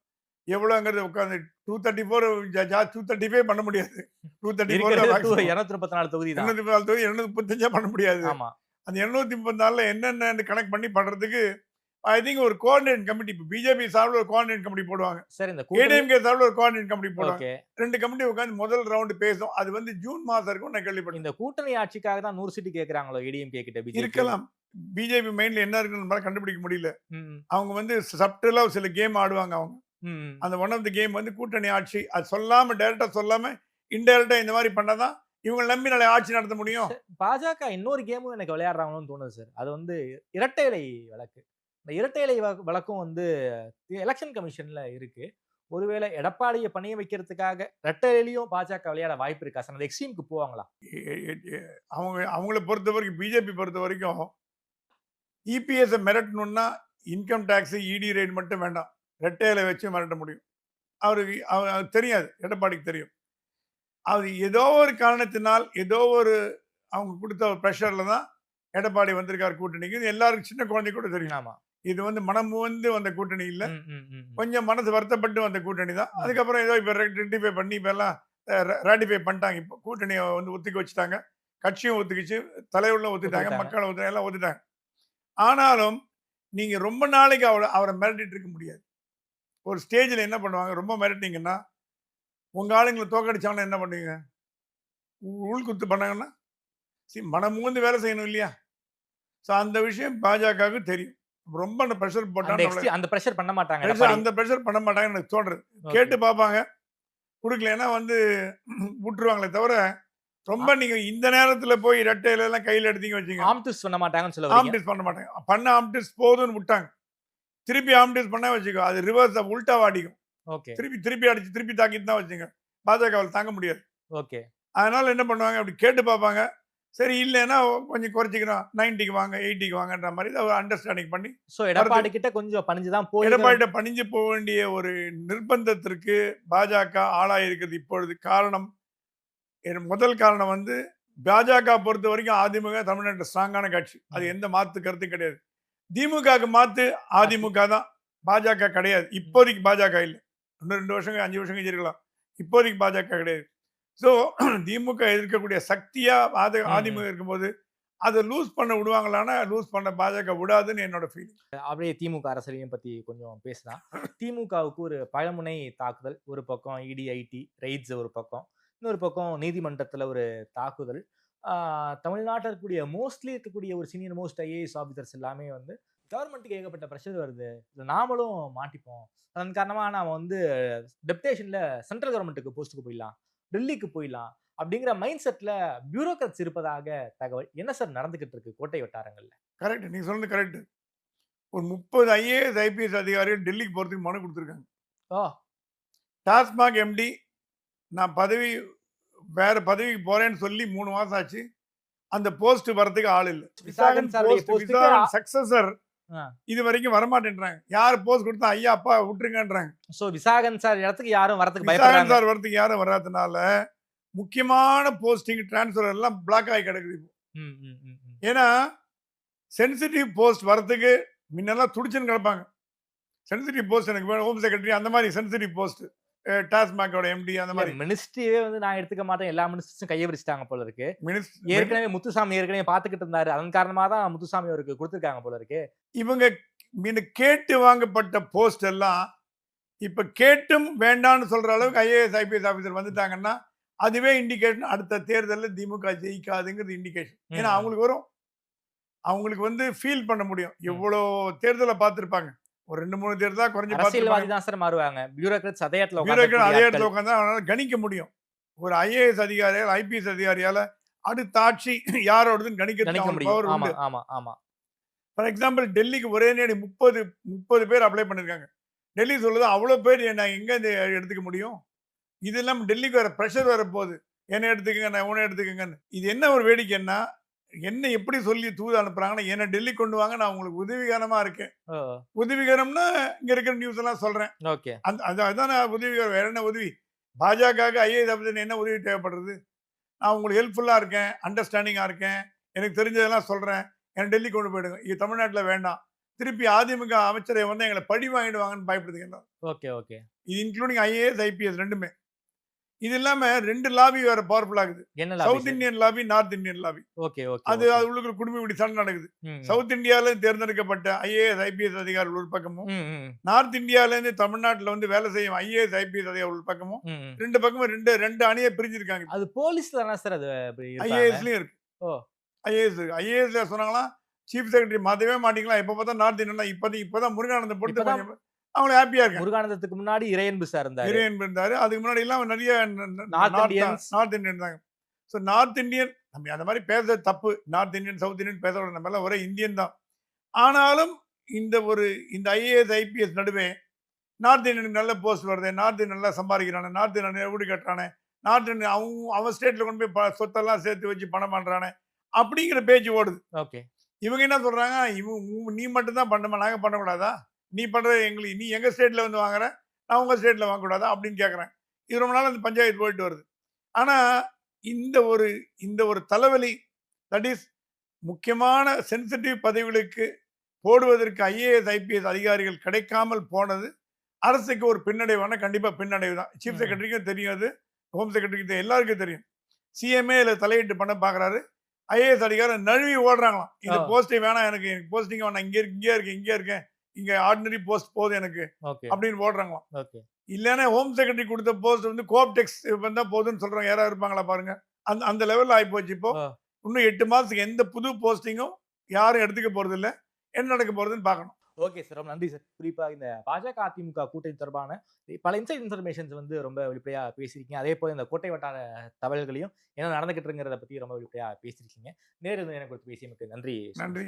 எவ்வளோங்கிறது உட்கார்ந்து 235 பண்ண முடியாது. 234 இருக்கிறது மேக்ஸிமம். 234 தொகுதி தான். 234 தொகுதி 235 பண்ண முடியாது. ஆமா. அந்த 234ல என்னென்னன்னு கணக்கு பண்ணி பண்றதுக்கு ஐ திங்க் ஒரு கோஆர்டினேட் கமிட்டி இப்ப பிஜேபி சார்பில் ஒரு கோஆர்டினேட் கமிட்டி போடுவாங்க. சார் இந்த கூட்டணி ஏடிஎம்கே சார்பில் ஒரு கோஆர்டினேட் கமிட்டி போடுவாங்க. ஓகே. 2 கமிட்டி உட்கார்ந்து முதல் ரவுண்ட் பேசும். அது வந்து ஜூன் மாசம் இருக்கும் நான் கேள்விப்பட்டேன். இந்த கூட்டணி ஆட்சிக்காக தான் 100 சீட் கேக்குறாங்களோ ஏடிஎம்கே கிட்ட பிஜேபி? இருக்கலாம். பிஜேபி மைண்ட்ல என்ன இருக்குன்னு நம்மளால கண்டுபிடிக்க முடியல. ம். அவங்க வந்து சப்டலா சில கேம் ஆடுவாங்க அவங்க. ம். அந்த ஒன் ஆஃப் தி கேம் வந்து கூட்டணி ஆட்சி. அது சொல்லாம டைரக்ட்டா சொல்லாம இன்டைரக்ட்டா இந்த மாதிரி பண்ணாதான் இவங்க நம்பி நாளை ஆட்சி நடத்த முடியும். பாஜக இன்னொரு கேமும் எனக்கு விளையாடுறாங்கன்னு தோணுது சார். அது வந்து இரட்டை இலை வழக்கு. இந்த இரட்டை இலை வழக்கும் வந்து எலெக்ஷன் கமிஷன்ல இருக்கு. ஒருவேளை எடப்பாடிய பணிய வைக்கிறதுக்காக இரட்டை இலையும் பாஜக விளையாட வாய்ப்பு இருக்கா சார்? அந்த எக்ஸ்ட்ரீம்க்கு போவாங்களா? அவங்கள பொறுத்தவரைக்கும் பிஜேபி பொறுத்தவரைக்கும் இபிஎஸ் மிரட்டணும்னா இன்கம் டாக்ஸ், இடி ரெய்ட் மட்டும் வேண்டாம். ரெட்டையில வச்சு மிரட்ட முடியும். அவருக்கு தெரியாது. எடப்பாடிக்கு தெரியும். அது ஏதோ ஒரு காரணத்தினால் ஏதோ ஒரு அவங்க கொடுத்த ஒரு பிரஷர்ல தான் எடப்பாடி வந்திருக்காரு கூட்டணிக்கு. இது எல்லாருக்கும் சின்ன குழந்தைக்கு கூட தெரியும். ஆமா. இது வந்து மனம் வந்து வந்த கூட்டணி இல்ல. ம், ம், ம், ம். கொஞ்சம் மனசு வருத்தப்பட்டு வந்த கூட்டணி தான். அதுக்கப்புறம் ஏதோ இப்ப ரெக்டிஃபை பண்ணி இப்ப எல்லாம் ராட்டிஃபை பண்ணிட்டாங்க. இப்போ கூட்டணிய வந்து ஒத்துக்க வச்சுட்டாங்க. கட்சியும் ஒத்துக்கிச்சு, தலைவர்களும் ஒத்துட்டாங்க, ஒத்துக்கிட்டாங்க. மக்களும் ஒத்துட்டாங்க, எல்லாம் ஒத்துட்டாங்க. ஆனாலும் நீங்க ரொம்ப நாளைக்கு அவரை மிரட்டிட்டு இருக்க முடியாது. ஒரு ஸ்டேஜில் என்ன பண்ணுவாங்க, ரொம்ப மிரட்டிங்கன்னா, உங்கள் ஆளுங்களை தோக்கடிச்சாங்கன்னா என்ன பண்ணுவீங்க? உள்குத்து பண்ணாங்கன்னா, மனமுவந்து வேலை செய்யணும் இல்லையா? ஸோ அந்த விஷயம் பாஜகவுக்கு தெரியும். ரொம்ப அந்த ப்ரெஷர் போட்டா அந்த பிரஷர் பண்ண மாட்டாங்க பிரஷர் எடப்பாடி. அந்த ப்ரெஷர் பண்ண மாட்டாங்கன்னு எனக்கு தோணுது. ஓகே. கேட்டு பார்ப்பாங்க. குடுக்கலைன்னா வந்து விட்டுருவாங்களே தவிர, ரொம்ப நீங்க இந்த நேரத்துல போய் ரெட்டை இலைலாம் கையில எடுத்தீங்க வச்சுங்க, ஆர்ம் ட்விஸ்ட் பண்ண மாட்டாங்கன்னு சொல்ல வரீங்க. ஆம்டிஸ் பண்ண மாட்டாங்க. பண்ண ஆம்டிஸ் போதும்னு விட்டாங்க. திருப்பி ஆம்டிஸ் பண்ணா வச்சுக்கோ, அது ரிவர்ஸ் உல்டாவா அடிக்கும். ஓகே. திருப்பி திருப்பி அடிச்சு திருப்பி தாக்கிட்டு தான் வச்சுங்க. பாஜகவால தாங்க முடியாது. ஓகே. அதனால என்ன பண்ணுவாங்க, அப்படி கேட்டு பார்ப்பாங்க. சரி இல்லைன்னா கொஞ்சம் குறைச்சிக்கிறோம். 90க்கு வாங்க, 80க்கு வாங்கன்ற மாரி ஒரு அண்டர்ஸ்டாண்டிங் பண்ணி சோ எடப்பாடி கிட்ட கொஞ்சம் பணிஞ்சு தான் போய் எடப்பாடிட்ட பணிஞ்சு போக வேண்டிய ஒரு நிர்பந்தத்திற்கு பாஜக ஆளாயிருக்கிறது இப்பொழுது. காரணம், முதல் காரணம் வந்து பாஜக பொறுத்த வரைக்கும் அதிமுக தமிழ்நாட்டில் ஸ்ட்ராங்கான கட்சி. அது எந்த மாத்து கருத்தும் கிடையாது. திமுகவுக்கு மாத்து அதிமுக தான். பாஜக கிடையாது. இப்போதைக்கு பாஜக இல்லை. இன்னும் 2 வருஷம் 5 வருஷம் கழிச்சு இருக்கலாம். இப்போதைக்கு பாஜக கிடையாது. ஸோ திமுக எதிர்க்கக்கூடிய சக்தியா அதிமுக இருக்கும்போது அதை லூஸ் பண்ண விடுவாங்களான்னா லூஸ் பண்ண பாஜக விடாதுன்னு என்னோட ஃபீலிங். அப்படியே திமுக அரசியலையும் பத்தி கொஞ்சம் பேசலாம். திமுகவுக்கு ஒரு பழமுனை தாக்குதல் ஒரு பக்கம், இடி ஐடி ரெய்ட்ஸ் ஒரு பக்கம், இன்னொரு பக்கம் நீதிமன்றத்துல ஒரு தாக்குதல். தமிழ்நாட்டில் இருக்கக்கூடிய மோஸ்ட்லி இருக்கக்கூடிய ஒரு சீனியர் மோஸ்ட் ஐஏஎஸ் ஆஃபீஸர்ஸ் எல்லாமே வந்து கவர்மெண்ட்டுக்கு ஏகப்பட்ட ப்ரெஷர் வருது, இதுல நாமளும் மாட்டிப்போம், அதன் காரணமா நாம வந்து டெப்டேஷன்ல சென்ட்ரல் கவர்மெண்ட்டுக்கு போஸ்ட்டுக்கு போயிடலாம், டெல்லிக்கு போயிடலாம் அப்படிங்கிற மைண்ட் செட்ல பியூரோக்ராட்ஸ் இருப்பதாக தகவல். என்ன சார் நடந்துகிட்டு இருக்கு கோட்டை வட்டாரங்கள்ல? கரெக்ட், நீங்க சொன்னது கரெக்ட். ஒரு 30 ஐஏஎஸ் ஐபிஎஸ் அதிகாரிகள் டெல்லிக்கு போறதுக்கு மனு கொடுத்துருக்காங்க. டாஸ்மாக் எம்டி நான் வேற பதவிக்கு போறேன்னு சொல்லி 3 மாசம் ஆச்சு. அந்த போஸ்ட் வரதுக்கு ஆள் இல்ல. விசாகன் சக்சஸர் இது வரைக்கும் வரமாட்டேன்றாங்க. யார் போஸ்ட் கொடுத்தா ஐயா அப்பா விட்டுருங்கன்றாங்க. சோ விசாகன் சார் இடத்துக்கு யாரும் வரதுக்கு பயப்படுறாங்க. விசாகன் சார் வரதுக்கு யாரும் வராதனால முக்கியமான போஸ்டிங் டிரான்ஸ்ஃபர் எல்லாம் பிளாக் ஆகி கிடக்குது இப்போ. ஏன்னா சென்சிட்டிவ் போஸ்ட் வரதுக்கு முன்னெல்லாம் துடிச்சுன்னு கிடப்பாங்க. சென்சிட்டிவ் போஸ்ட் எனக்கு வேணும், ஹோம் செக்ரட்டரி அந்த மாதிரி சென்சிட்டிவ் போஸ்ட், டாஸ்மாகோட எம்டி அந்த மாதிரி மினிஸ்ட்ரியே வந்து நான் எடுத்துக்க மாட்டேன், எல்லா மினிஸ்டர்ஸும் கையை விரிச்சிட்டாங்க போல இருக்கு. ஏற்கனவே முத்துசாமி ஏற்கனவே பாத்துக்கிட்டு இருந்தாரு, அதன் காரணமா தான் முத்துசாமி அவருக்கு கொடுத்துருக்காங்க போல இருக்கு. இவங்க கேட்டு வாங்கப்பட்ட போஸ்ட் எல்லாம் இப்ப கேட்டும் வேண்டாம்னு சொல்ற அளவுக்கு ஐஏஎஸ் ஐபிஎஸ் ஆபீசர் வந்துட்டாங்கன்னா அதுவே இண்டிகேஷன் அடுத்த தேர்தலில் திமுக ஜெயிக்காதுங்கிறது இண்டிகேஷன். ஏன்னா அவங்களுக்கு வரும், அவங்களுக்கு வந்து ஃபீல் பண்ண முடியும். எவ்வளோ தேர்தலை பார்த்துருப்பாங்க, ஒரு 2-3 தேர்தலா குறைஞ்சு அரசியல்வாதி தான் சார் மாறுவாங்க. பியூரோக்ராட்ஸ் அதே இடத்துல உட்கார்ந்தா அவனால கணிக்க முடியும். ஒரு ஐஏஎஸ் அதிகாரியால் ஐபிஎஸ் அதிகாரியால அடுத்த ஆட்சி யாரோடதுன்னு கணிக்க முடியும். ஃபார் எக்ஸாம்பிள் டெல்லிக்கு ஒரே நேடி 30 பேர் அப்ளை பண்ணிருக்காங்க. டெல்லி சொல்லுது அவ்வளோ பேர் நான் எங்க எடுத்துக்க முடியும், இது இல்லாமல் டெல்லிக்கு வேற ப்ரெஷர் வர போகுது, என்ன எடுத்துக்கங்க நான் உன எடுத்துக்கங்கன்னு. இது என்ன ஒரு வேடிக்கைன்னா, என்ன எப்படி சொல்லி தூது அனுப்புறாங்கன்னா, என்ன டெல்லி கொண்டு வாங்க, நான் உங்களுக்கு உதவிகரமா இருக்கேன். உதவிகரம்னா இங்க இருக்கிற நியூஸ் எல்லாம் சொல்றேன். அதான் உதவிகரம். வேற என்ன உதவி? பாஜக ஐஏஎஸ் ஆஃபீஸர் என்ன உதவி தேவைப்படுறது? நான் உங்களுக்கு ஹெல்ப்ஃபுல்லா இருக்கேன், அண்டர்ஸ்டாண்டிங்கா இருக்கேன், எனக்கு தெரிஞ்சதெல்லாம் சொல்றேன், என்ன டெல்லி கொண்டு போயிடுங்க, இது தமிழ்நாட்டில் வேண்டாம். திருப்பி அதிமுக அமைச்சரை வந்து எங்களை பழி வாங்கிடுவாங்கன்னு பயப்படுதுங்க. ஓகே. இது இன்க்ளூடிங் ஐஏஎஸ் ஐபிஎஸ் ரெண்டுமே. இது இல்லாம 2 லாபி வேற பவர்ஃபுல் ஆகுது. South Indian lobby, north Indian lobby. அது உள்ளுக்குள்ள குடும்ப இப்படி சண்டை நடக்குது. சவுத் இந்தியால தேர்ந்தெடுக்கப்பட்ட ஐஏஎஸ் ஐபிஎஸ் அதிகாரிகள் ஒரு பக்கமும், நார்த் இந்தியால இருந்து தமிழ்நாட்டுல வந்து வேலை செய்யும் ஐஏஎஸ் ஐபிஎஸ் அதிகாரிகள் ஒரு பக்கமும், 2 பக்கமும் ரெண்டு அணியை பிரிஞ்சிருக்காங்க. அது போலீஸ்ல தானே சார் அது ஐஏஎஸ்லயும் இருக்கு. ஐஏஎஸ்ல சொன்னாங்களா சீஃப் செக்ரட்டரி மாத்தவே மாட்டீங்களா, எப்ப பார்த்தா நார்த் இந்தியன், இப்பதான் முருகானந்தம் போட்டு அவங்க ஹாப்பியா இருக்காங்க. முருகானந்தத்துக்கு முன்னாடி இறையன்பு சார் இருந்தாரு. அதுக்கு முன்னாடி எல்லாம் நிறைய நார்த் இந்தியன் இருந்தாங்க. ஸோ நார்த் இந்தியன் நம்ம அந்த மாதிரி பேசுறது தப்பு. நார்த் இந்தியன் சவுத் இந்தியன் பேசுறோம், நம்ம எல்லாம் ஒரே இந்தியன் தான். ஆனாலும் இந்த ஐஏஎஸ் ஐபிஎஸ் நடுவே நார்த் இந்தியனுக்கு நல்ல போஸ்ட் வருது, நார்த் இந்தியன் நல்லா சம்பாதிக்கிறானே, நார்த் இந்தியன் வீடு கட்டுறானே, நார்த் இந்தியன் அவன் ஸ்டேட்ல கொண்டு போய் சொத்தெல்லாம் சேர்த்து வச்சு பணம் பண்றானே அப்படிங்கிற பேச்சு ஓடுது. ஓகே, இவங்க என்ன சொல்றாங்க, நீ மட்டும் தான் பண்ணமா, நாங்க பண்ணக்கூடாதா? நீ பண்றது எங்களுக்கு, நீ எங்க ஸ்டேட்ல வந்து வாங்குற, நான் உங்க ஸ்டேட்ல வாங்கக்கூடாதா அப்படின்னு கேட்கறேன். இது ரொம்ப நாள் அந்த பஞ்சாயத்து போயிட்டு வருது. ஆனா இந்த ஒரு தலைவலி, தட் இஸ் முக்கியமான சென்சிட்டிவ் பதவிகளுக்கு போடுவதற்கு ஐஏஎஸ் ஐபிஎஸ் அதிகாரிகள் கிடைக்காமல் போனது அரசுக்கு ஒரு பின்னடைவான கண்டிப்பா பின்னடைவு தான். சீஃப் செக்ரட்டரிக்கும் தெரியும், அது ஹோம் செக்ரட்டரிக்கு எல்லாருக்கும் தெரியும். சிஎம்ஏ தலையிட்டு பண்ண பாக்குறாரு. ஐஏஎஸ் அதிகாரி நழுவி ஓடுறாங்களாம். இந்த போஸ்டே வேணாம், எனக்கு போஸ்டிங் வேணாம், இங்கே இருக்கேன், இங்க ஆர்டினரி போஸ்ட் போதும் எனக்கு ஓகே அப்படின்னு போடுறாங்களாம். ஓகே இல்லைன்னா ஹோம் செக்ரட்டரி கொடுத்த போஸ்ட் வந்து கோப்டெக்ஸ் வந்தா போதும்னு சொல்றவங்க யாராவது இருப்பாங்களா பாருங்க. அந்த அந்த லெவல்ல ஆயிப்போச்சு இப்போ. ஓ இன்னும் 8 மாசத்துக்கு எந்த புது போஸ்டிங்கும் யாரும் எடுத்துக்க போறது இல்ல. என்ன நடக்க போறதுன்னு பார்க்கணும். Okay sir. ரொம்ப நன்றி சார். குறிப்பா இந்த பாஜக, அதிமுக கூட்டணி தொடர்பான பல இன்சைட் இன்ஃபர்மேஷன்ஸ் வந்து ரொம்ப வெளிப்படையா பேசியிருக்கீங்க. அதேபோல இந்த கோட்டை வட்டார தகவல்களையும் என்ன நடந்துகிட்டு இருக்குங்கிறத பத்தி ரொம்ப வெளிப்படையா பேசியிருக்கீங்க. நேரில் எனக்கு கொடுத்து பேசியமைக்கு நன்றி. நன்றி.